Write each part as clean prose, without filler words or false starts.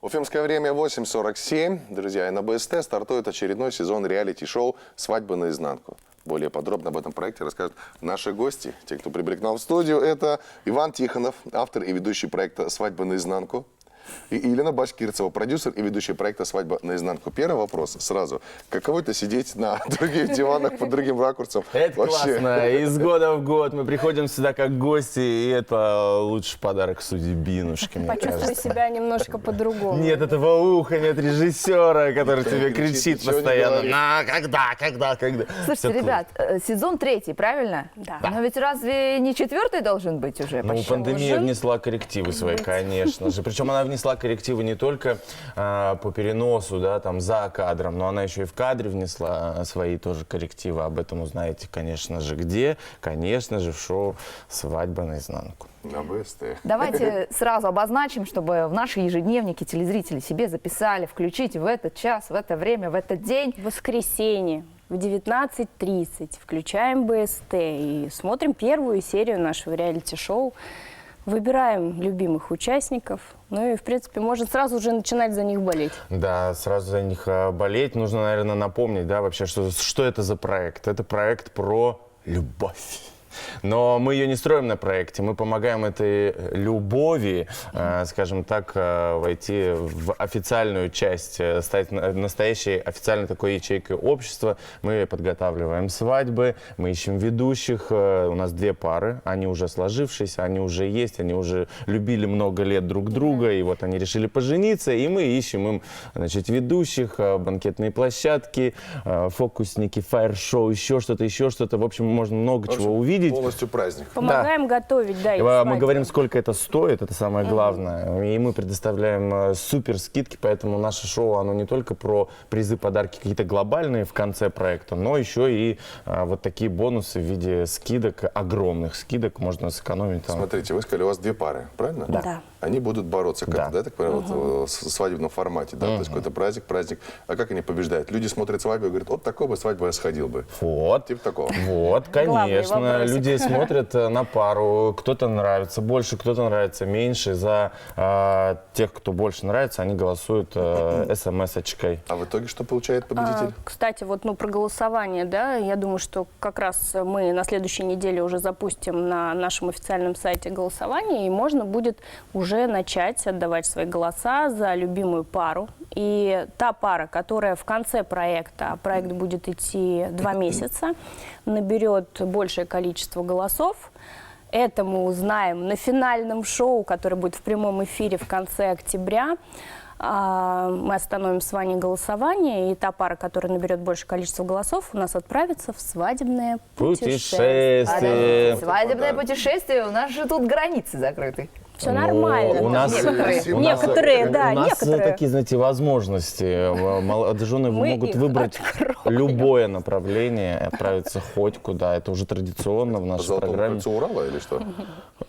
Уфимское время 8:47. Друзья, и на БСТ стартует очередной сезон реалити-шоу «Свадьба наизнанку». Более подробно об этом проекте расскажут наши гости. Те, кто прибыли к нам в студию, это Иван Тихонов, автор и ведущий проекта «Свадьба наизнанку». И Елена Башкирцева, продюсер и ведущий проекта «Свадьба наизнанку». Первый вопрос сразу. Каково это сидеть на других диванах под другим ракурсом? Это классно. Из года в год мы приходим сюда как гости, и это лучший подарок судьбинушке, мне Почувствуй кажется. себя немножко по-другому. Нет этого уха, нет режиссера, который тебе кричит ничего не постоянно. говорит. На, когда? Слушайте, Всё ребят, сезон 3, правильно? Да. Но ведь разве не 4 должен быть уже? Ну, почти? пандемия внесла коррективы свои, конечно же. Причем она внесла коррективы не только по переносу, да, там, за кадром, но она еще и в кадре внесла свои тоже коррективы. Об этом узнаете, конечно же, где? Конечно же, в шоу «Свадьба наизнанку». На БСТ. Давайте сразу обозначим, чтобы в наши ежедневники телезрители себе записали, включить в этот час, в это время, в этот день. В воскресенье в 19:30 включаем БСТ и смотрим первую серию нашего реалити-шоу. Выбираем любимых участников, ну и, в принципе, можно сразу же начинать за них болеть. Да, сразу за них болеть. Нужно, наверное, напомнить, да, вообще, что это за проект. Это проект про любовь. Но мы ее не строим на проекте, мы помогаем этой любови, скажем так, войти в официальную часть, стать настоящей официальной такой ячейкой общества. Мы подготавливаем свадьбы, мы ищем ведущих, у нас 2 пары, они уже сложившиеся, они уже есть, они уже любили много лет друг друга, и вот они решили пожениться, и мы ищем им, значит, ведущих, банкетные площадки, фокусники, фаер-шоу, еще что-то. В общем, можно много чего увидеть. Полностью праздник. Помогаем готовить, да, их Мы свадьбу. говорим, сколько это стоит, это самое главное. И мы предоставляем супер скидки, поэтому наше шоу, оно не только про призы, подарки какие-то глобальные в конце проекта, но еще и вот такие бонусы в виде скидок, огромных скидок, можно сэкономить там. Смотрите, вы сказали, у вас 2 пары, правильно? Да. Они будут бороться как-то, Да. да, так понимаю, вот, в свадебном формате, да, то есть какой-то праздник. А как они побеждают? Люди смотрят свадьбу и говорят, вот такой бы свадьбу я сходил бы. Вот. Типа такого. Вот, Главный конечно. вопросик. Люди смотрят на пару. Кто-то нравится больше, кто-то нравится меньше. За тех, кто больше нравится, они голосуют смс-очкой. А в итоге что получает победитель? Кстати, вот про голосование, да, я думаю, что как раз мы на следующей неделе уже запустим на нашем официальном сайте голосование, и можно будет уже начать отдавать свои голоса за любимую пару. И та пара, которая в конце проекта, а проект будет идти 2 месяца, наберет большее количество голосов. Это мы узнаем на финальном шоу, которое будет в прямом эфире в конце октября. Мы остановим с вами голосование, и та пара, которая наберет большее количество голосов, у нас отправится в свадебное путешествие. Путешествие. Свадебное путешествие, у нас же тут границы закрыты. Все нормально. У нас, Некоторые, да, у нас некоторые. такие, знаете, возможности. Молодожены Мы могут их выбрать откроем. любое направление, отправиться хоть куда. Это уже традиционно в По нашей Золотому программе. кольцу Урала или что?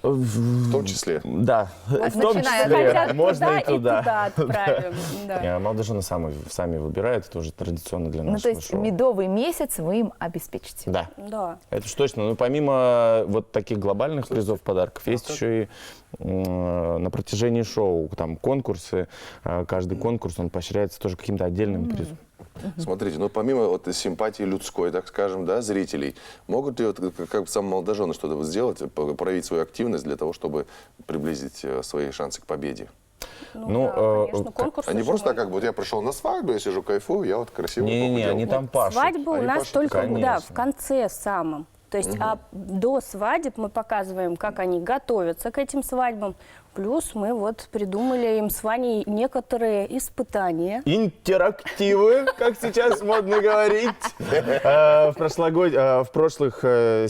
В том числе. Да, в том начиная от числе. Хотят Можно туда и туда. отправим. Да. Молодожены сами выбирают, это уже традиционно для Ну, то нашего есть шоу. медовый месяц вы им обеспечите. Да. Да. Это ж точно. Ну, помимо вот таких глобальных призов, подарков, есть еще и на протяжении шоу там конкурсы. Каждый конкурс, он поощряется тоже каким-то отдельным призом. Смотрите, ну помимо вот симпатии людской, так скажем, да, зрителей, могут ли вот, как сам молодожены что-то вот сделать, проявить свою активность для того, чтобы приблизить свои шансы к победе? Ну, Да, конечно, конкурсы Они же просто мы- так, как бы, вот я пришел на свадьбу, я сижу, кайфую, я вот красиво Не-не-не, похудел. они там пашут. Свадьба у Они нас пашут, только конечно. в конце самом. То есть до свадеб мы показываем, как они готовятся к этим свадьбам. Плюс мы вот придумали им с Ваней некоторые испытания. Интерактивы, как сейчас модно говорить. В прошлых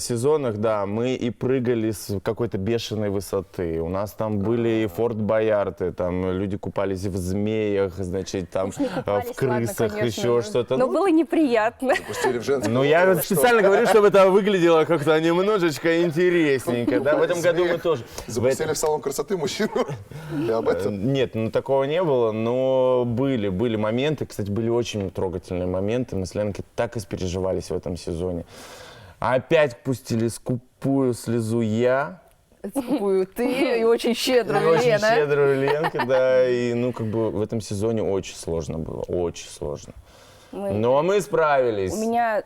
сезонах, да, мы и прыгали с какой-то бешеной высоты. У нас там были и Форт Боярды, там люди купались в змеях, значит, там Не в купались, крысах, ладно, конечно, еще что-то. Но Ну, было неприятно. Пустили в женский. Ну, я специально говорю, чтобы это выглядело как-то немножечко интересненько. Да, в этом году мы тоже. Запустили в салон красоты мужчину. И об этом. Нет, ну такого не было, но были моменты, кстати, были очень трогательные моменты. Мы с Ленкой так испереживались в этом сезоне. Опять пустили скупую слезу я. Скупую ты и очень И щедрую очень Лена. щедрую Ленка, да, и, ну, как бы в этом сезоне очень сложно было, очень сложно. Но мы справились. У меня,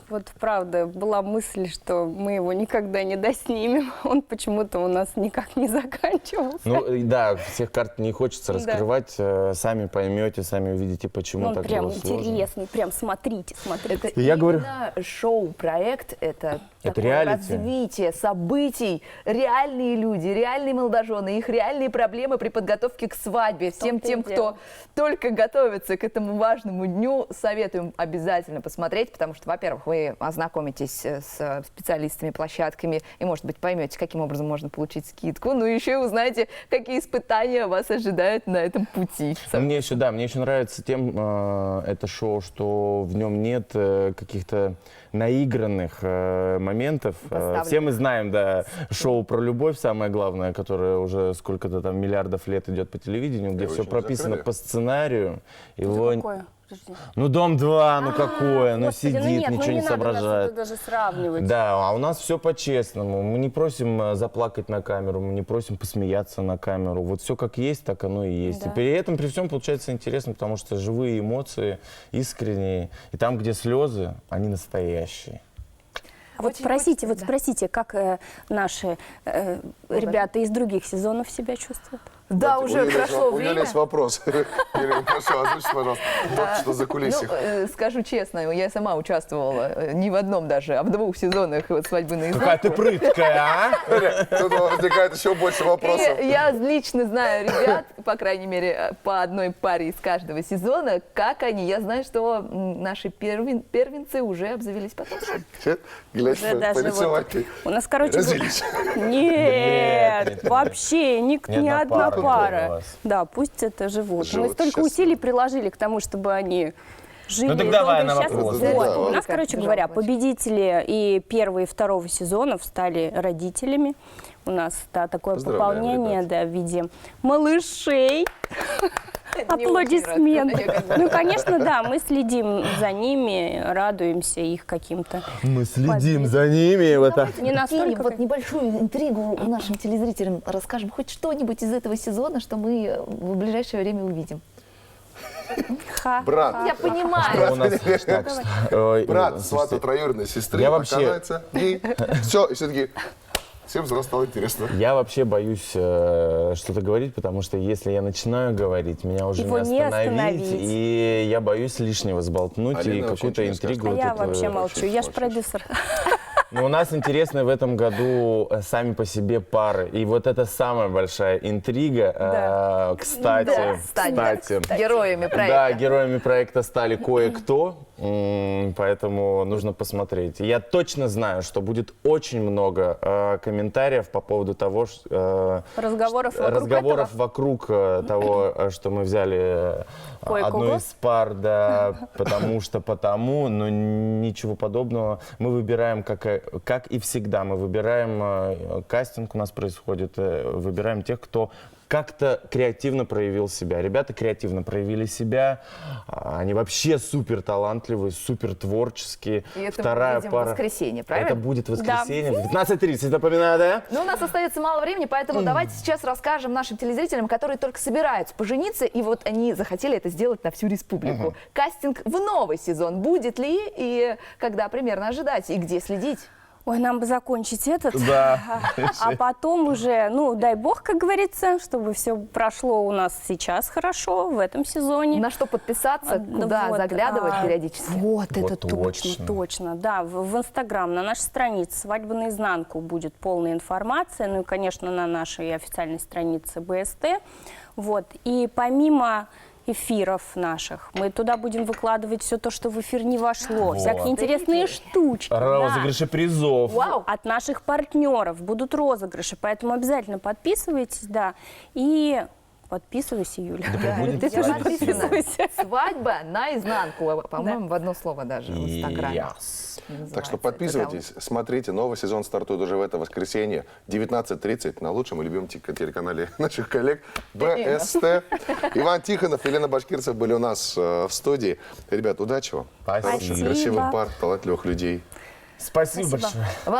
вот правда, была мысль, что мы его никогда не доснимем. Он почему-то у нас никак не заканчивался. Ну, и да, всех карт не хочется Да. раскрывать, сами поймете, сами увидите, почему Он так прям было сложно. интересный, прям смотрите, смотрите. Это Я говорю- именно шоу-проект, это такое реалити. развитие событий, реальные люди, реальные молодожены, их реальные проблемы при подготовке к свадьбе. Всем том-то и тем, дело. кто только готовится к этому важному дню, советуем обязательно посмотреть, потому что, во-первых, вы ознакомитесь с специалистами, площадками и, может быть, поймете, каким образом можно получить скидку, ну и еще и узнаете, какие испытания вас ожидают на этом пути. Мне еще нравится тем это шоу, что в нем нет каких-то наигранных моментов. Поставленных. Все мы знаем, да, шоу про любовь, самое главное, которое уже сколько-то там миллиардов лет идет по телевидению, где Его все еще не прописано закрыли? по сценарию. Это Его... какое? Подожди. Ну, «Дом-2», ну какое, ну Господи, сидит, нет, ничего не надо нас соображает. это даже сравнивать. Да, а у нас все по-честному. Мы не просим заплакать на камеру, мы не просим посмеяться на камеру. Вот все как есть, так оно и есть. Да. И при этом, при всем получается интересно, потому что живые эмоции, искренние. И там, где слезы, они настоящие. Вот Очень спросите, хочется, да. спросите, как наши ребята из других сезонов себя чувствуют? Да, У уже Юли есть прошло у Юли время. есть вопрос. Юлия, прошу, озвучьте, пожалуйста, только что за кулисьях. Скажу честно, я сама участвовала не в одном даже, а в 2 сезонах «Свадьбы наизнанку». Какая ты прыткая, а? Тут возникает еще больше вопросов. И я лично знаю ребят, по крайней мере, по одной паре из каждого сезона, как они. Я знаю, что наши первенцы уже обзавелись потомством. Глядь, Уже даже по лицу вот- Ваньки. У нас, короче, Развелись. нет, Нет, вообще ни Ни одна одна пара у пара. вас. Да, пусть это живут. Мы Живут столько счастливо. усилий приложили к тому, чтобы они жили Ну так долго давай и на счастливо. вопрос. Вот. Да, У нас, вот. короче Жалко говоря, очень. победители и 1 и 2 сезонов стали родителями. У нас такое Поздравляем, пополнение, ребят. да, в виде малышей. Не очень Аплодисменты. рад. Ну, конечно, да, мы следим за ними, радуемся их каким-то. Мы следим за ними. Вот так. Не настолько, Вот как- небольшую интригу нашим телезрителям расскажем. Хоть что-нибудь из этого сезона, что мы в ближайшее время увидим. Ха. Брат, Я понимаю. У нас так, ой, брат слушайте, свата троюродной сестры я вообще- оказывается гей. Все, и все таки всем сразу стало интересно. Я вообще боюсь что-то говорить, потому что если я начинаю говорить, меня уже Его не не остановить, остановить. и я боюсь лишнего сболтнуть Алина и очень какую-то интересно интригу. А вот я эту- вообще молчу, я же очень продюсер. Но у нас интересны в этом году сами по себе пары. И вот это самая большая интрига. Да. Кстати, Да, кстати, героями проекта. Да, героями проекта стали кое-кто, поэтому нужно посмотреть. Я точно знаю, что будет очень много комментариев по поводу того, Разговоров вокруг разговоров этого? вокруг того, что мы взяли Кое-кого? одну из пар, да, потому, но ничего подобного. Мы выбираем, как и всегда, мы выбираем, кастинг у нас происходит, выбираем тех, кто как-то креативно проявил себя. Ребята креативно проявили себя, они вообще супер талантливые, супер творческие. И это Вторая мы увидим в пара. воскресенье, правильно? Это будет в воскресенье в 15:30, напоминаю, да? Ну, у нас остается мало времени, поэтому давайте сейчас расскажем нашим телезрителям, которые только собираются пожениться, и вот они захотели это сделать на всю республику. Кастинг в новый сезон будет ли и когда примерно ожидать, и где следить? Ой, нам бы закончить этот, Да. а потом уже, ну, дай бог, как говорится, чтобы все прошло у нас сейчас хорошо, в этом сезоне. На что подписаться, куда Вот, заглядывать периодически? Вот это Вот точно, точно. Да, в Инстаграм, на нашей странице «Свадьба наизнанку» будет полная информация, ну и, конечно, на нашей официальной странице БСТ. Вот. И помимо эфиров наших, мы туда будем выкладывать все то, что в эфир не вошло, Вот. всякие интересные штучки. да. Розыгрыши призов. Вау! От наших партнеров будут розыгрыши, поэтому обязательно подписывайтесь, да, и подписывайся, Юля. будет Ты Я тоже свадьба. подписывайся. Свадьба наизнанку, по-моему, в одно слово даже в Инстаграме. Yes. Так что называется. подписывайтесь, смотрите. Новый сезон стартует уже в это воскресенье, 19:30 на лучшем и любимом телеканале наших коллег БСТ. Иван Тихонов, Елена Башкирцев были у нас в студии. Ребят, удачи вам. Спасибо. Хороших, красивых пар, талантливых людей. Спасибо Спасибо. большое. Вам